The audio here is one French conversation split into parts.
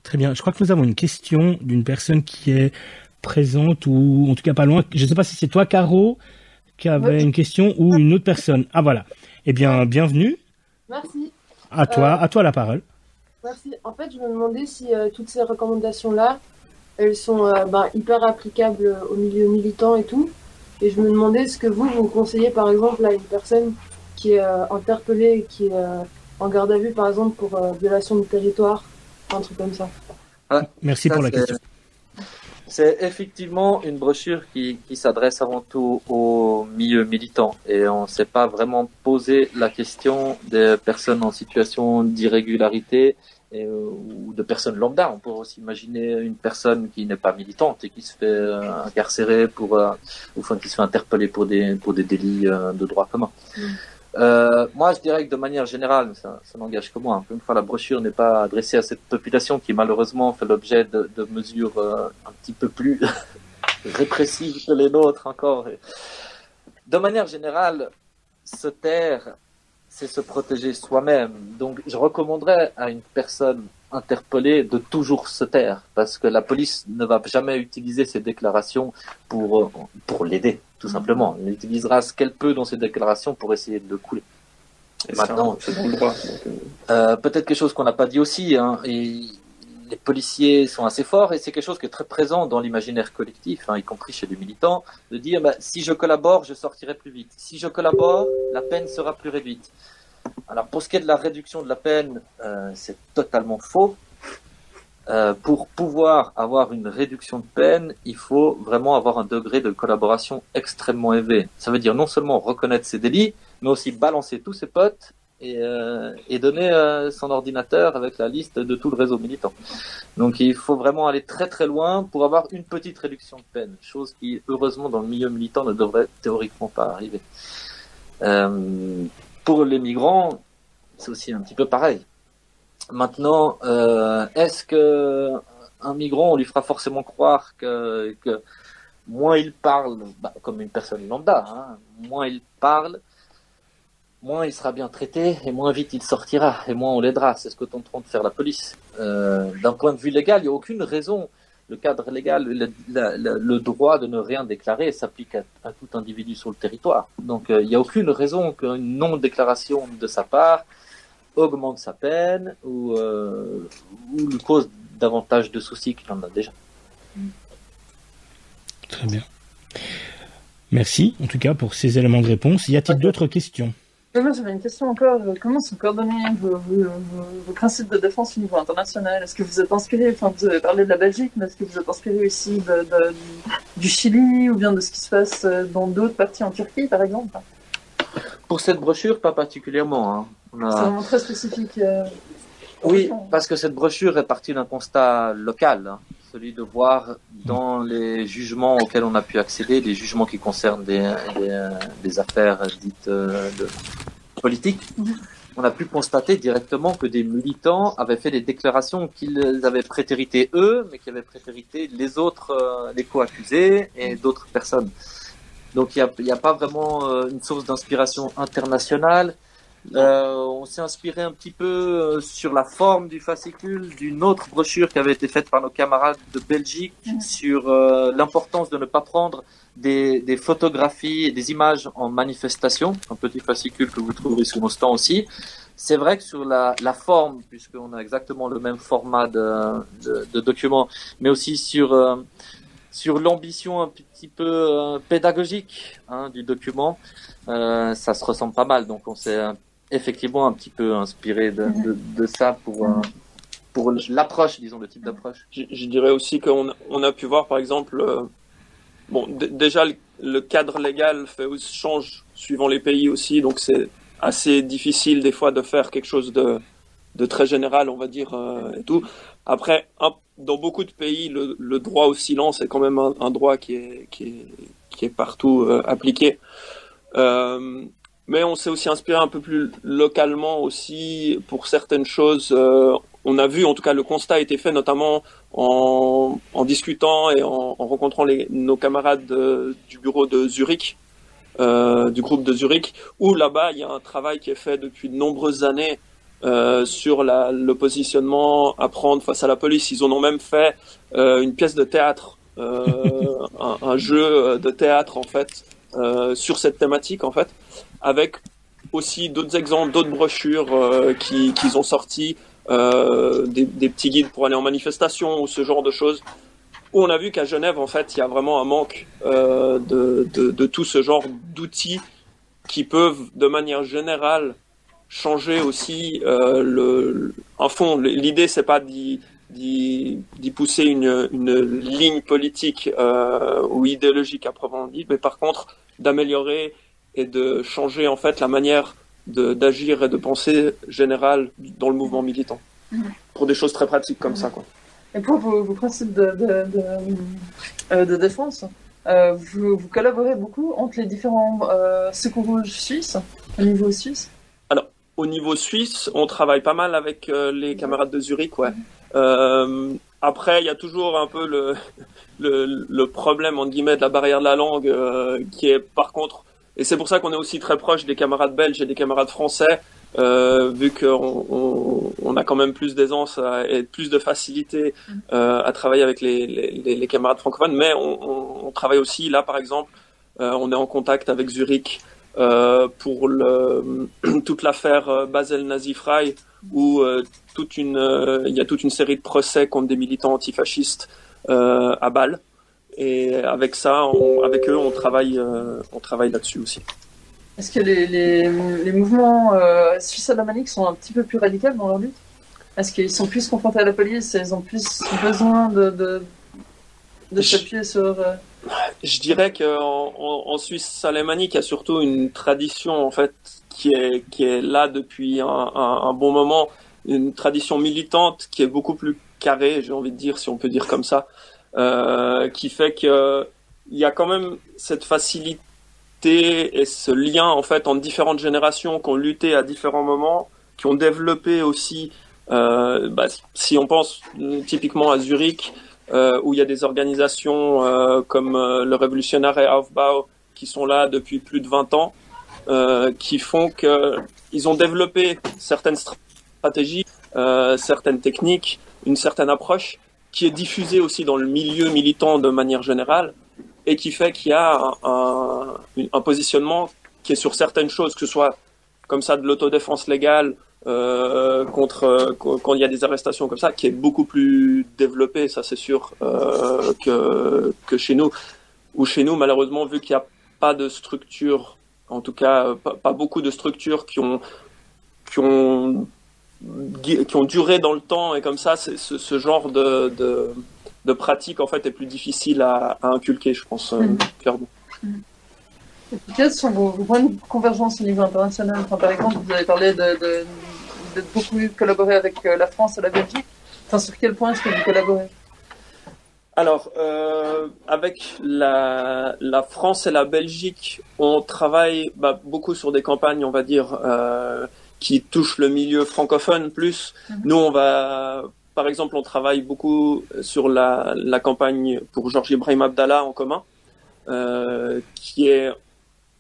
Très bien. Je crois que nous avons une question d'une personne qui est présente ou en tout cas pas loin. Je ne sais pas si c'est toi, Caro, qui avait une question ou une autre personne. Ah voilà. Eh bien, bienvenue. Merci. À toi la parole. Merci. En fait, je me demandais si toutes ces recommandations-là, elles sont hyper applicables au milieu militant et tout. Et je me demandais ce que vous conseillez par exemple à une personne qui est interpellée, qui est en garde à vue par exemple pour violation de territoire, un truc comme ça. Merci pour la question. C'est effectivement une brochure qui s'adresse avant tout au milieu militant et on ne s'est pas vraiment posé la question des personnes en situation d'irrégularité ou de personnes lambda. On pourrait aussi imaginer une personne qui n'est pas militante et qui se fait incarcérer qui se fait interpeller pour des délits de droit commun. Moi, je dirais que de manière générale, ça n'engage que moi. Encore une fois, la brochure n'est pas adressée à cette population qui malheureusement fait l'objet de mesures un petit peu plus répressives que les nôtres encore. De manière générale, se taire, c'est se protéger soi-même. Donc, je recommanderais à une personne interpellée de toujours se taire, parce que la police ne va jamais utiliser ces déclarations pour l'aider, tout simplement. Elle utilisera ce qu'elle peut dans ces déclarations pour essayer de le couler. Et maintenant, c'est dans le droit. Peut-être quelque chose qu'on n'a pas dit aussi, et les policiers sont assez forts, et c'est quelque chose qui est très présent dans l'imaginaire collectif, y compris chez les militants, de dire si je collabore, je sortirai plus vite. Si je collabore, la peine sera plus réduite. Alors, pour ce qui est de la réduction de la peine, c'est totalement faux. Pour pouvoir avoir une réduction de peine, il faut vraiment avoir un degré de collaboration extrêmement élevé. Ça veut dire non seulement reconnaître ses délits, mais aussi balancer tous ses potes et donner son ordinateur avec la liste de tout le réseau militant. Donc il faut vraiment aller très très loin pour avoir une petite réduction de peine, chose qui heureusement dans le milieu militant ne devrait théoriquement pas arriver. Pour les migrants, c'est aussi un petit peu pareil. Maintenant, est-ce que un migrant, on lui fera forcément croire que moins il parle, comme une personne lambda, moins il parle, moins il sera bien traité et moins vite il sortira et moins on l'aidera. C'est ce que tenteront de faire la police. D'un point de vue légal, il n'y a aucune raison. Le cadre légal, le droit de ne rien déclarer s'applique à tout individu sur le territoire. Donc, il n'y a aucune raison qu'une non-déclaration de sa part augmente sa peine ou lui cause davantage de soucis qu'il en a déjà. Très bien. Merci, en tout cas, pour ces éléments de réponse. Y a-t-il d'autres questions ? Moi, j'avais une question encore. Comment sont coordonnés vos principes de défense au niveau international ? Est-ce que vous êtes inspiré, vous avez parlé de la Belgique, mais est-ce que vous êtes inspiré aussi du Chili ou bien de ce qui se passe dans d'autres parties en Turquie, par exemple ? Pour cette brochure, pas particulièrement. C'est vraiment très spécifique. Oui, parce que cette brochure est partie d'un constat local, celui de voir dans les jugements auxquels on a pu accéder, des jugements qui concernent des affaires dites politiques, on a pu constater directement que des militants avaient fait des déclarations qu'ils avaient prétérité eux, mais qui avaient prétérité les autres, les co-accusés et d'autres personnes. Donc il n'y a pas vraiment une source d'inspiration internationale. On s'est inspiré un petit peu sur la forme du fascicule d'une autre brochure qui avait été faite par nos camarades de Belgique sur l'importance de ne pas prendre des photographies et des images en manifestation, un petit fascicule que vous trouverez sur nos stands aussi. C'est vrai que sur la forme, puisqu'on a exactement le même format de document, mais aussi sur l'ambition un petit peu pédagogique du document, ça se ressemble pas mal. Donc on s'est effectivement un petit peu inspiré de ça pour l'approche, disons, le type d'approche. Je dirais aussi qu'on a pu voir, par exemple, déjà le cadre légal change suivant les pays aussi, donc c'est assez difficile des fois de faire quelque chose de très général, on va dire, et tout. Après, dans beaucoup de pays, le droit au silence est quand même un droit qui est partout appliqué. Mais on s'est aussi inspiré un peu plus localement aussi pour certaines choses. On a vu, en tout cas, le constat a été fait notamment en discutant et en rencontrant nos camarades du bureau de Zurich, du groupe de Zurich, où là-bas il y a un travail qui est fait depuis de nombreuses années sur le positionnement à prendre face à la police. Ils en ont même fait une pièce de théâtre, un jeu de théâtre en fait, sur cette thématique en fait, avec aussi d'autres exemples, d'autres brochures qu'ils ont sorties, des petits guides pour aller en manifestation ou ce genre de choses. Où on a vu qu'à Genève, en fait, il y a vraiment un manque de tout ce genre d'outils qui peuvent, de manière générale, changer aussi un fond. L'idée, c'est pas d'y pousser une ligne politique ou idéologique à proprement dit, mais par contre d'améliorer et de changer en fait la manière d'agir et de penser générale dans le mouvement militant. Pour des choses très pratiques comme ça, quoi. Et pour vos principes de défense, vous collaborez beaucoup entre les différents secours rouges suisses, au niveau suisse? Alors, au niveau suisse, on travaille pas mal avec les camarades de Zurich, ouais. Après, il y a toujours un peu le problème, entre guillemets, de la barrière de la langue, qui est par contre, et c'est pour ça qu'on est aussi très proche des camarades belges et des camarades français, vu qu'on a quand même plus d'aisance et plus de facilité à travailler avec les camarades francophones, mais on travaille aussi, là par exemple, on est en contact avec Zurich pour toute l'affaire Basel-Nazi-Frei, où il y a toute une série de procès contre des militants antifascistes à Bâle. Et avec ça, avec eux, on travaille là-dessus aussi. Est-ce que les mouvements suisses alamaniques sont un petit peu plus radicaux dans leur lutte? Est-ce qu'ils sont plus confrontés à la police et ils ont plus besoin de s'appuyer sur... Je dirais qu'en Suisse alémanique, il y a surtout une tradition en fait qui est là depuis un bon moment, une tradition militante qui est beaucoup plus carrée, j'ai envie de dire, si on peut dire comme ça, qui fait qu'il y a quand même cette facilité et ce lien en fait entre différentes générations qui ont lutté à différents moments, qui ont développé aussi, si on pense typiquement à Zurich, où il y a des organisations comme le Révolutionnaire Aufbau qui sont là depuis plus de 20 ans, qui font qu'ils ont développé certaines stratégies, certaines techniques, une certaine approche qui est diffusée aussi dans le milieu militant de manière générale, et qui fait qu'il y a un positionnement qui est sur certaines choses, que ce soit comme ça de l'autodéfense légale, quand il y a des arrestations comme ça, qui est beaucoup plus développé, ça c'est sûr, que chez nous. Ou chez nous, malheureusement, vu qu'il n'y a pas de structure, en tout cas pas beaucoup de structures qui ont duré dans le temps, et comme ça, ce genre de pratique en fait est plus difficile à inculquer, je pense, clairement. Quels sont vos points de convergence au niveau international? Enfin, par exemple, vous avez parlé de beaucoup collaborer avec la France et la Belgique. Enfin, sur quel point est-ce que vous collaborez? Alors, avec la France et la Belgique, on travaille beaucoup sur des campagnes, on va dire, qui touchent le milieu francophone plus. Nous, par exemple, on travaille beaucoup sur la campagne pour Georges Ibrahim Abdallah en commun, qui est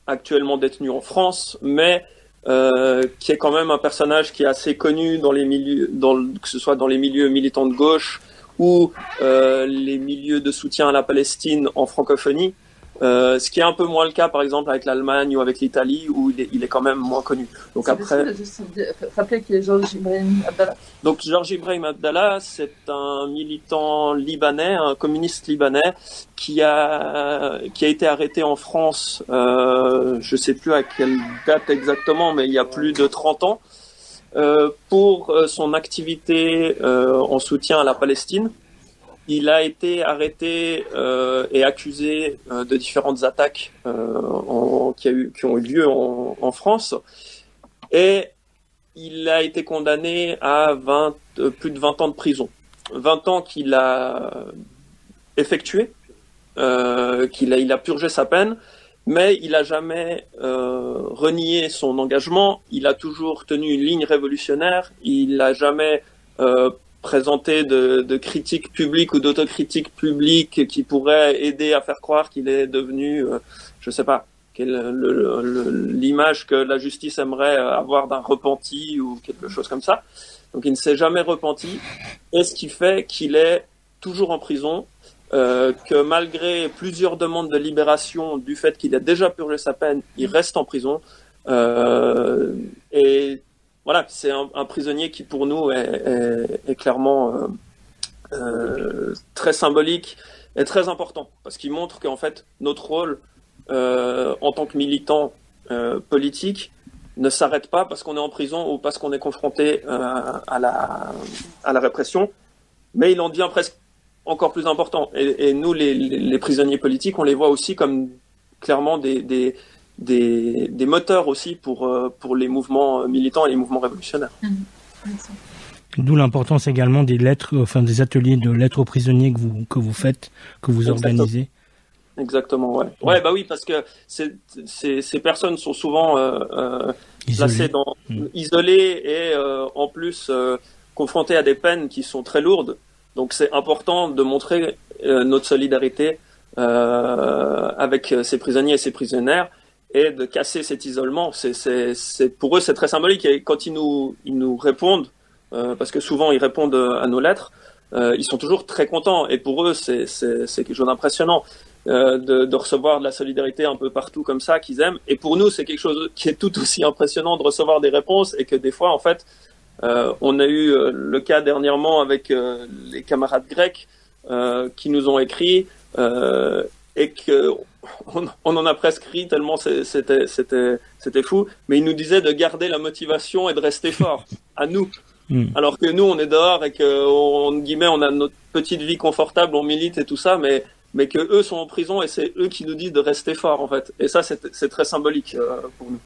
actuellement détenu en France, mais qui est quand même un personnage qui est assez connu dans les milieux, que ce soit dans les milieux militants de gauche ou les milieux de soutien à la Palestine en francophonie, ce qui est un peu moins le cas par exemple avec l'Allemagne ou avec l'Italie, où il est quand même moins connu. Donc après, juste rappeler qui est Georges Ibrahim Abdallah. Donc Georges Ibrahim Abdallah, c'est un militant libanais, un communiste libanais qui a été arrêté en France, je sais plus à quelle date exactement, mais il y a plus de 30 ans, pour son activité en soutien à la Palestine. Il a été arrêté et accusé de différentes attaques qui ont eu lieu en France, et il a été condamné à plus de 20 ans de prison. 20 ans qu'il a effectué, il a purgé sa peine, mais il n'a jamais renié son engagement. Il a toujours tenu une ligne révolutionnaire. Il n'a jamais présenté de critiques publiques ou d'autocritique publique qui pourrait aider à faire croire qu'il est devenu, je sais pas, qui est l'image que la justice aimerait avoir d'un repenti ou quelque chose comme ça. Donc il ne s'est jamais repenti, et ce qui fait qu'il est toujours en prison, que malgré plusieurs demandes de libération du fait qu'il a déjà purgé sa peine, il reste en prison. Et voilà, c'est un prisonnier qui pour nous est clairement très symbolique et très important, parce qu'il montre qu'en fait notre rôle en tant que militant politique ne s'arrête pas parce qu'on est en prison ou parce qu'on est confronté à la répression, mais il en devient presque encore plus important. Et nous, les prisonniers politiques, on les voit aussi comme clairement des moteurs aussi pour les mouvements militants et les mouvements révolutionnaires. D'où l'importance également des lettres, enfin des ateliers de lettres aux prisonniers que vous faites, que vous organisez. Exactement, ouais. Ouais, bah oui, parce que ces personnes sont souvent placées isolées et en plus confrontées à des peines qui sont très lourdes. Donc c'est important de montrer notre solidarité avec ces prisonniers et ces prisonnières et de casser cet isolement. Pour eux, c'est très symbolique. Et quand ils nous répondent, parce que souvent ils répondent à nos lettres, ils sont toujours très contents. Et pour eux, c'est quelque chose d'impressionnant. De recevoir de la solidarité un peu partout comme ça qu'ils aiment, et pour nous c'est quelque chose qui est tout aussi impressionnant de recevoir des réponses, et que des fois en fait on a eu le cas dernièrement avec les camarades grecs qui nous ont écrit et que on en a presque ri tellement c'était fou, mais ils nous disaient de garder la motivation et de rester fort à nous. Alors que nous on est dehors et que on a notre petite vie confortable, on milite et tout ça, mais que eux sont en prison et c'est eux qui nous disent de rester forts en fait. Et ça c'est très symbolique pour nous.